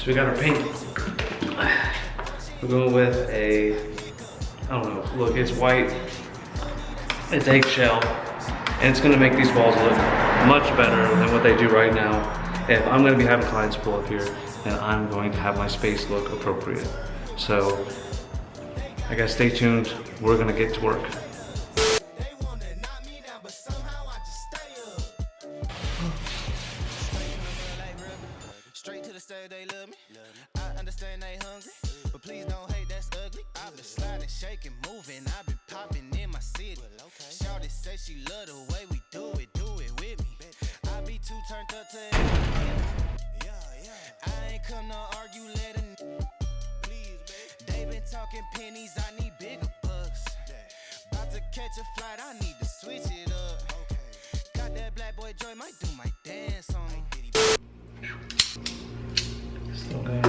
we got our paint. We're going with a, I don't know, look, it's white. It's eggshell. And it's gonna make these walls look much better than what they do right now. If I'm gonna be having clients pull up here, then I'm going to have my space look appropriate. So, I guess stay tuned. We're gonna get to work. They love me. I understand they hungry, but please don't hate, that's ugly. I've been sliding, shaking, moving. I've been popping in my city. Shawty say she love the way we do it with me. I be too turned up to it. I ain't come to argue, let a please, babe. They been talking pennies, I need bigger bucks. About to catch a flight, I need to switch it up. Got that black boy joy, might do my dance on him. Okay.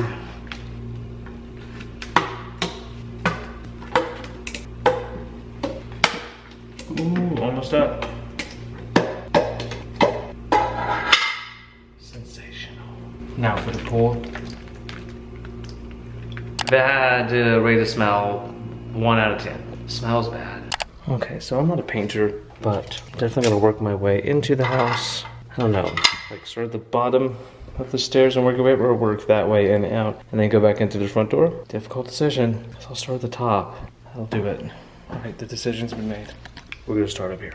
Ooh, almost up. Sensational. Now for the pool. If I had to rate a smell, 1 out of 10. Smells bad. Okay, so I'm not a painter, but definitely gonna work my way into the house. I don't know, like start at the bottom of the stairs and work your way up, or work that way and out and then go back into the front door. Difficult decision. So I'll start at the top. I'll do it. All right, the decision's been made. We're gonna start up here.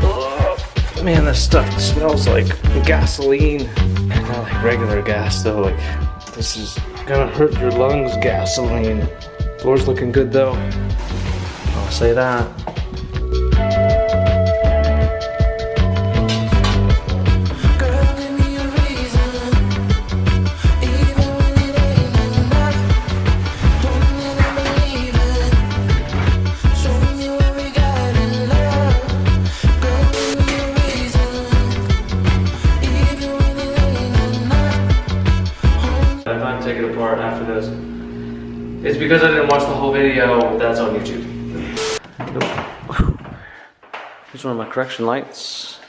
Oh, man, this stuff smells like gasoline. Not like regular gas though. Like, this is gonna hurt your lungs, gasoline. Floor's looking good though. I'll say that. If I take it apart after this, it's because I didn't watch the whole video that's on YouTube. Here's one of my correction lights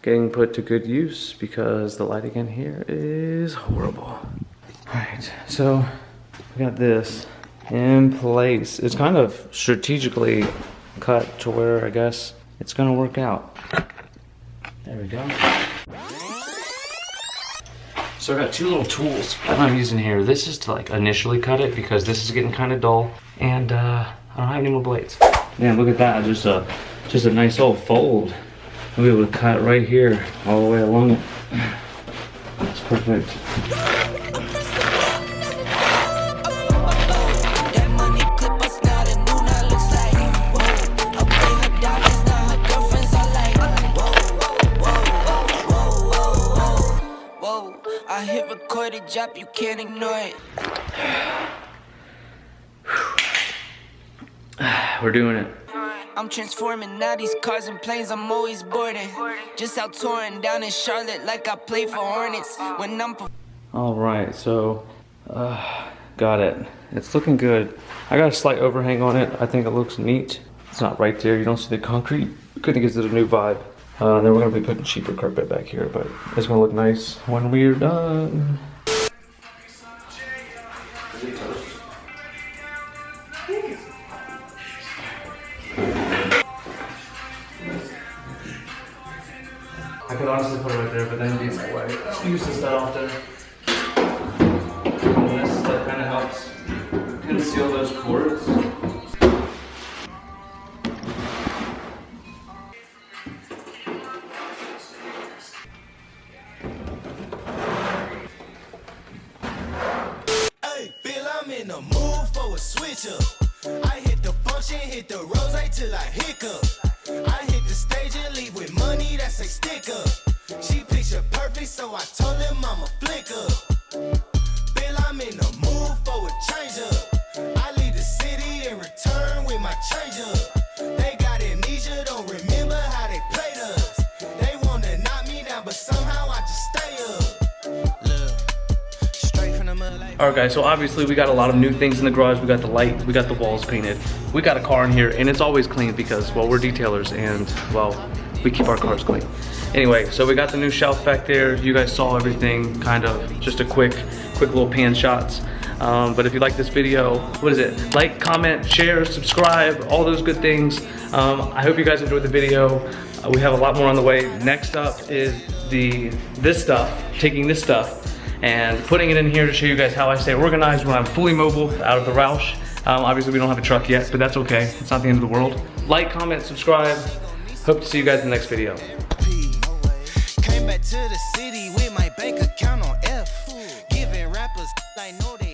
getting put to good use because the lighting in here is horrible. Alright, so we got this in place. It's kind of strategically cut to where I guess it's gonna work out. There we go. So I got 2 little tools that I'm using here. This is to like initially cut it because this is getting kind of dull, and I don't have any more blades. Man, look at that, just a nice old fold. I'll be able to cut right here all the way along it. That's perfect. I hit recorded drop, you can't ignore it. We're doing it. I'm transforming now these cars and planes, I'm always boarding. Just out touring down in Charlotte like I play for Hornets. When I'm Alright, so got it. It's looking good. I got a slight overhang on it. I think it looks neat. It's not right there, you don't see the concrete. Couldn't get a new vibe. Then we're gonna be putting cheaper carpet back here, but it's gonna look nice when we're done. I could honestly put it right there, but then it'd be in my way. Use this that often. And this that kind of helps conceal those cords. in the mood for a switch up. I hit the function, hit the rose till I hiccup. I hit the stage and leave with money that say stick up. She picture perfect, so I told him I'm a flick up. Feel I'm in the mood for a change up. I leave the city and return with my change up. They got amnesia, don't remember how they played us. They wanna knock me down, but somehow I just stay up. Look, straight from the mud like. Alright guys, so obviously we got a lot of new things in the garage. We got the light, we got the walls painted, we got a car in here and it's always clean because, well, we're detailers and, well, we keep our cars clean. Anyway, so we got the new shelf back there. You guys saw everything, kind of just a quick little pan shots. But if you like this video, what is it? Like, comment, share, subscribe, all those good things. I hope you guys enjoyed the video. We have a lot more on the way. Next up is taking this stuff and putting it in here to show you guys how I stay organized when I'm fully mobile out of the Roush. Obviously we don't have a truck yet, but that's okay. It's not the end of the world. Like, comment, subscribe. Hope to see you guys in the next video. Came back to the city with my bank account on F. Giving rappers I know they